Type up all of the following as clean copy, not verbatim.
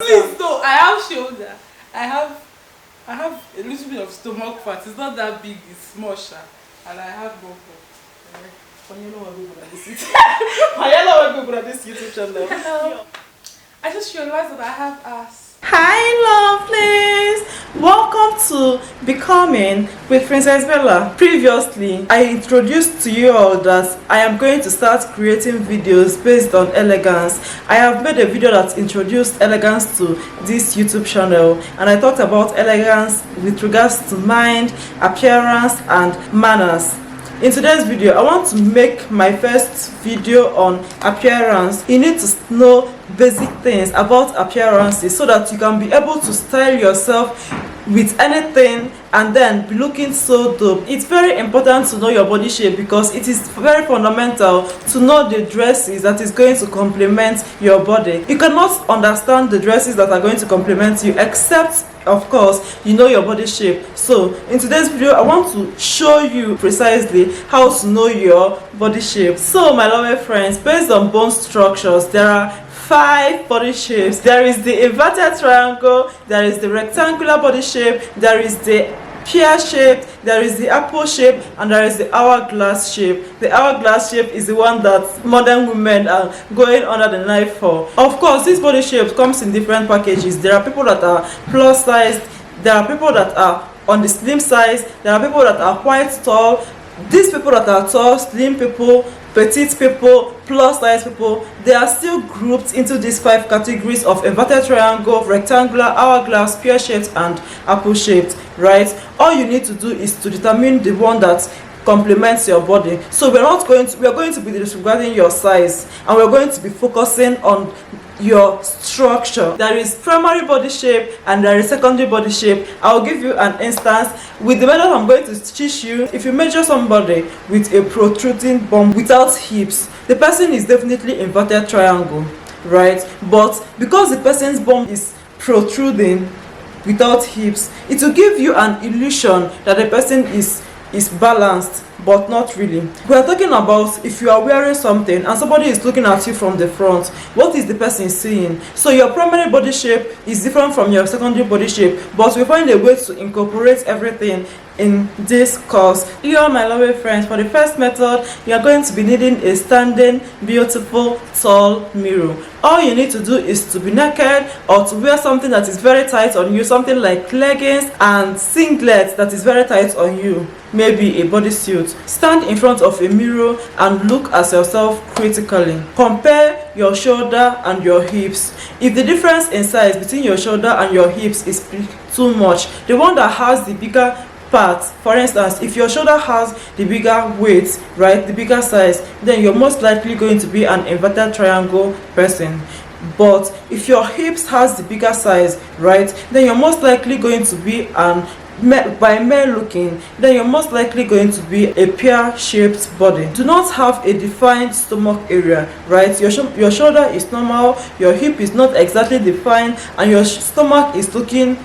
Please no, I have shoulder. I have a little bit of stomach fat. It's not that big, it's small, and I have bump. This YouTube channel. I just realized that I have ass. Hi lovelies! Welcome to Becoming with Princess Bella. Previously, I introduced to you all that I am going to start creating videos based on elegance. I have made a video that introduced elegance to this YouTube channel, and I talked about elegance with regards to mind, appearance and manners. In today's video, I want to make my first video on appearance. You need to know basic things about appearances so that you can be able to style yourself with anything and then be looking so dope. It's very important to know your body shape because it is very fundamental to know the dresses that is going to complement your body. You cannot understand the dresses that are going to complement you except, of course, you know your body shape. So in today's video, I want to show you precisely how to know your body shape. So my lovely friends, based on bone structures, there are 5 body shapes. There is the inverted triangle, there is the rectangular body shape, there is the pear shape, there is the apple shape, and there is the hourglass shape. The hourglass shape is the one that modern women are going under the knife for. Of course, this body shape comes in different packages. There are people that are plus sized, there are people that are on the slim size, there are people that are quite tall. These people that are tall, slim people, petite people, plus size people, they are still grouped into these 5 categories of inverted triangle, rectangular, hourglass, pear shaped and apple shaped, right? All you need to do is to determine the one that complements your body. So we are going to be disregarding your size, and we're going to be focusing on your structure. There is primary body shape and there is secondary body shape. I'll give you an instance with the method I'm going to teach you. If you measure somebody with a protruding bum without hips, the person is definitely inverted triangle, right? But because the person's bum is protruding without hips, it will give you an illusion that the person is balanced, but not really. We are talking about if you are wearing something and somebody is looking at you from the front, what is the person seeing? So your primary body shape is different from your secondary body shape, but we find a way to incorporate everything in this course. You are my lovely friends. For the first method, you are going to be needing a standing, beautiful, tall mirror. All you need to do is to be naked or to wear something that is very tight on you, something like leggings and singlet that is very tight on you, maybe a bodysuit. Stand in front of a mirror and look at yourself critically. Compare your shoulder and your hips. If the difference in size between your shoulder and your hips is too much, the one that has the bigger part, for instance, if your shoulder has the bigger weight, right, the bigger size, then you're most likely going to be an inverted triangle person. But if your hips has the bigger size, right, then you're most likely going to be an by male looking, then you're most likely going to be a pear-shaped body. Do not have a defined stomach area, right? Your shoulder is normal, your hip is not exactly defined, and your stomach is looking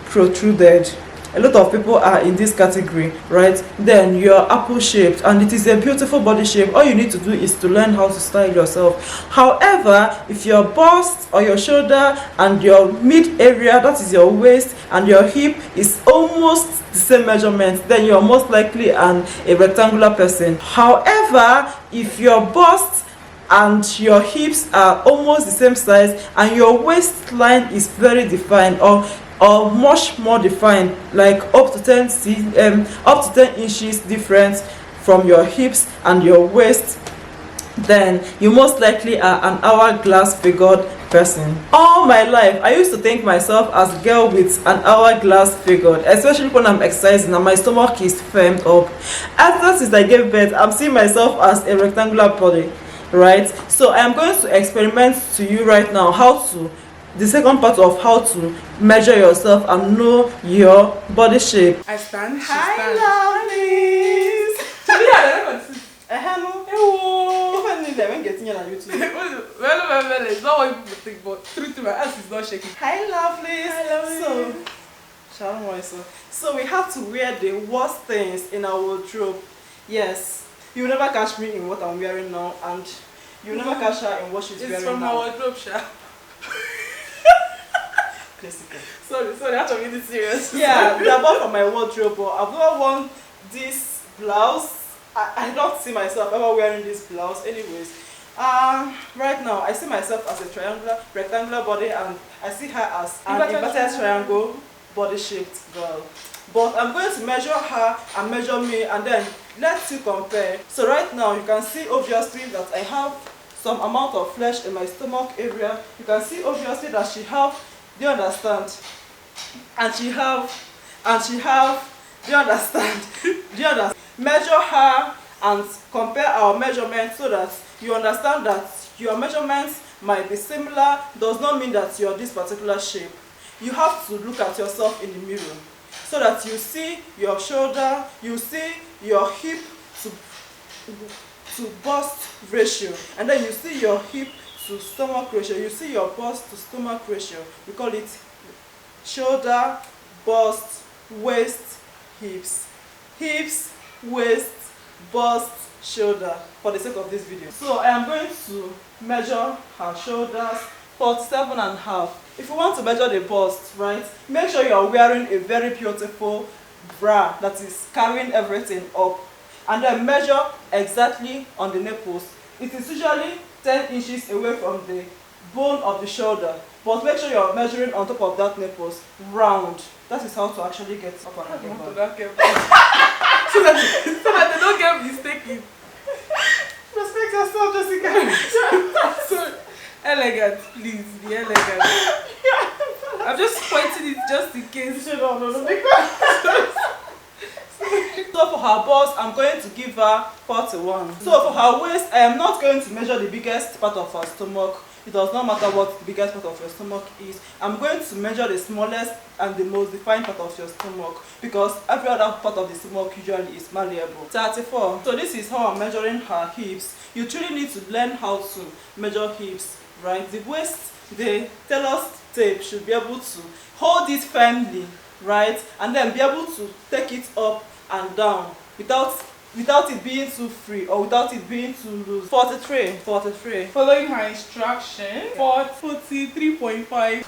protruded. A lot of people are in this category, right? Then you're apple shaped and it is a beautiful body shape. All you need to do is to learn how to style yourself. However, if your bust or your shoulder and your mid area, that is your waist, and your hip is almost the same measurement, then you're most likely a rectangular person. However, if your bust and your hips are almost the same size and your waistline is very defined or much more defined, like up to 10 inches difference from your hips and your waist, then you most likely are an hourglass figured person. All my life I used to think myself as a girl with an hourglass figured, especially when I'm exercising and my stomach is firmed up. After since I gave birth, I'm seeing myself as a rectangular body, right? So I am going to experiment to you right now the second part of how to measure yourself and know your body shape. I stand. Hi lovelies! Well, it's not what people think, but truth to my ass is not shaking. Hi lovelies! So we have to wear the worst things in our wardrobe. Yes, you will never catch me in what I'm wearing now, and you will never catch her in what she's wearing now. It's from our wardrobe, Sha. classical. Sorry, I have to be this serious. Yeah, they are bought from my wardrobe, but I've never worn this blouse. I don't see myself ever wearing this blouse. Anyways, right now I see myself as a rectangular body, and I see her as an inverted triangle body shaped girl. But I'm going to measure her and measure me, and then let's see compare. So right now you can see obviously that I have some amount of flesh in my stomach area. You can see obviously that she have, do you understand? And she have, do you understand? Do you understand? Measure her and compare our measurements so that you understand that your measurements might be similar does not mean that you're this particular shape. You have to look at yourself in the mirror so that you see your shoulder, you see your hip to bust ratio, and then you see your hip to stomach ratio, you see your bust to stomach ratio. We call it shoulder, bust, waist, hips. Hips, waist, bust, shoulder, for the sake of this video. So I am going to measure her shoulders, 47.5. If you want to measure the bust, right, make sure you are wearing a very beautiful bra that is carrying everything up, and then measure exactly on the nipples. It is usually 10 inches away from the bone of the shoulder, but make sure you are measuring on top of that nipples round. That is how to actually get up and get back. so that they don't get mistaken. Respect yourself, Jessica. So elegant, please be elegant. I'm just pointing it just in case. No, because so for her bust, I'm going to give her 41. So for her waist, I am not going to measure the biggest part of her stomach. It does not matter what the biggest part of your stomach is. I'm going to measure the smallest and the most defined part of your stomach, because every other part of the stomach usually is malleable. 34. So this is how I'm measuring her hips. You truly need to learn how to measure hips, right? The waist, the tailor's tape should be able to hold it firmly, right? And then be able to take it up and down without it being too free or without it being too loose. 43. Following her instruction, 43.5.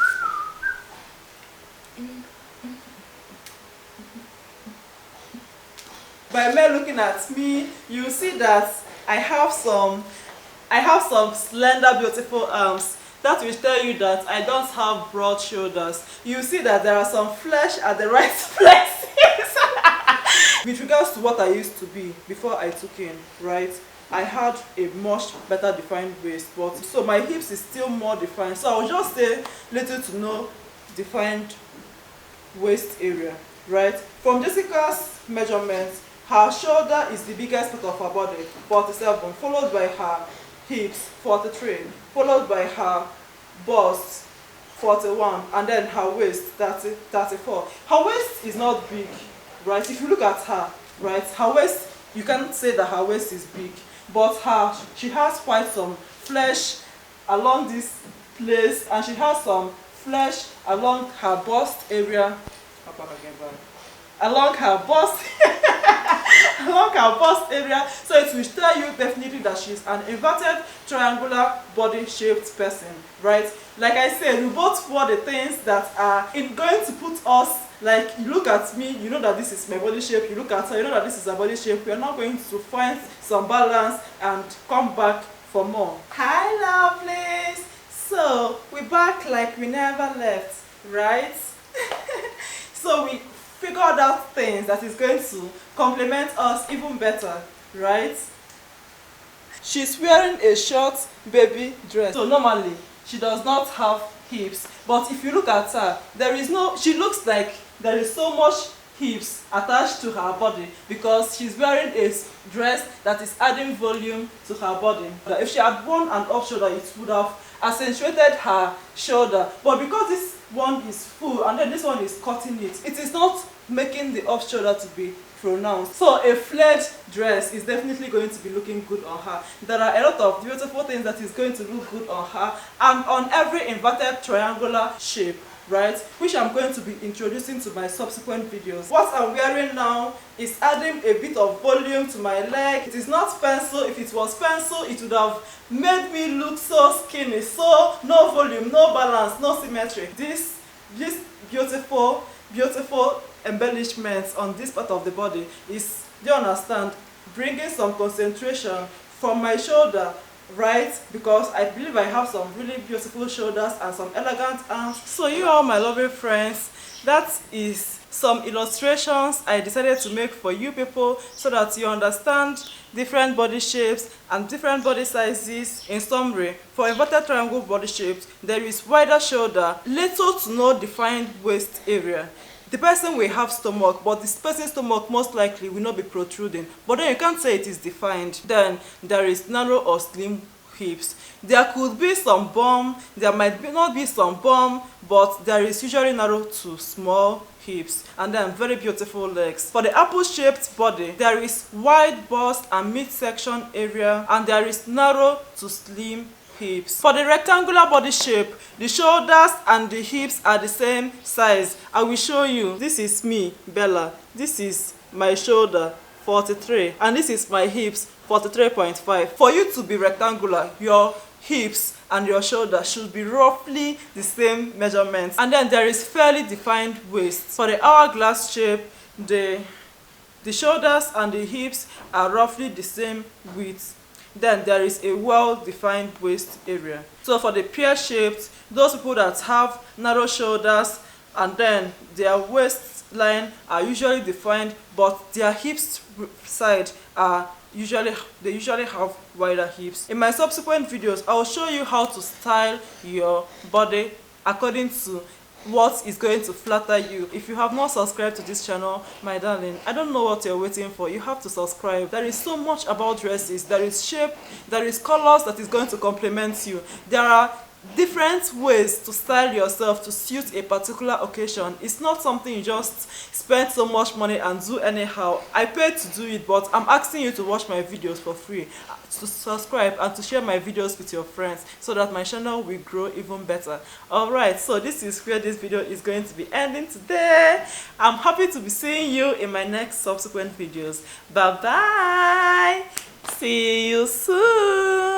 By me looking at me, you see that I have some slender, beautiful arms. That will tell you that I don't have broad shoulders. You see that there are some flesh at the right places. With regards to what I used to be before I took in, right, I had a much better defined waist, but so my hips is still more defined. So I will just say little to no defined waist area, right? From Jessica's measurements, her shoulder is the biggest part of her body, 47, followed by her hips, 43, followed by her bust, 41, and then her waist, 34. Her waist is not big, right? If you look at her, right, her waist, you can't say that her waist is big, but she has quite some flesh along this place, and she has some flesh along her bust area, along her bust area. So it will tell you definitely that she's an inverted triangular body shaped person, right? Like I said, we both wore the things that are going to put us, like, you look at me, you know that this is my body shape, you look at her, you know that this is her body shape. We are now going to find some balance and come back for more. Hi lovelies, so we're back like we never left, right? So we figured out things that is going to complement us even better, right? She's wearing a short baby dress, so normally she does not have hips, but if you look at her, she looks like there is so much hips attached to her body because she's wearing a dress that is adding volume to her body. If she had worn an off shoulder, it would have accentuated her shoulder, but because this one is full and then this one is cutting it, it is not making the off shoulder to be pronounced. So a flared dress is definitely going to be looking good on her. There are a lot of beautiful things that is going to look good on her and on every inverted triangular shape, right, which I'm going to be introducing to my subsequent videos. What I'm wearing now is adding a bit of volume to my leg. It is not pencil. If it was pencil, it would have made me look so skinny, so no volume, no balance, no symmetry. This this beautiful embellishments on this part of the body is, do you understand, bringing some concentration from my shoulder, right? Because I believe I have some really beautiful shoulders and some elegant arms. So you all my lovely friends, that is some illustrations I decided to make for you people so that you understand different body shapes and different body sizes. In summary, for inverted triangle body shapes, there is wider shoulder, little to no defined waist area. The person will have stomach, but this person's stomach most likely will not be protruding, but then you can't say it is defined. Then there is narrow or slim hips. There could be some bum, there might not be some bum, but there is usually narrow to small hips, and then very beautiful legs. For the apple-shaped body, there is wide bust and midsection area, and there is narrow to slim hips. For the rectangular body shape, the shoulders and the hips are the same size. I will show you. This is me, Bella. This is my shoulder, 43, and this is my hips, 43.5. For you to be rectangular, your hips and your shoulder should be roughly the same measurements. And then there is fairly defined waist. For the hourglass shape, the shoulders and the hips are roughly the same width. Then there is a well-defined waist area. So for the pear-shaped, those people that have narrow shoulders and then their waistline are usually defined, but their hips side are usually have wider hips. In my subsequent videos, I will show you how to style your body according to what is going to flatter you. If you have not subscribed to this channel, my darling, I don't know what you're waiting for. You have to subscribe. There is so much about dresses. There is shape, there is colors that is going to complement you. There are different ways to style yourself to suit a particular occasion. It's not something you just spend so much money and do anyhow. I paid to do it, but I'm asking you to watch my videos for free, to subscribe and to share my videos with your friends so that my channel will grow even better. Alright, so this is where this video is going to be ending today. I'm happy to be seeing you in my next subsequent videos. Bye bye. See you soon.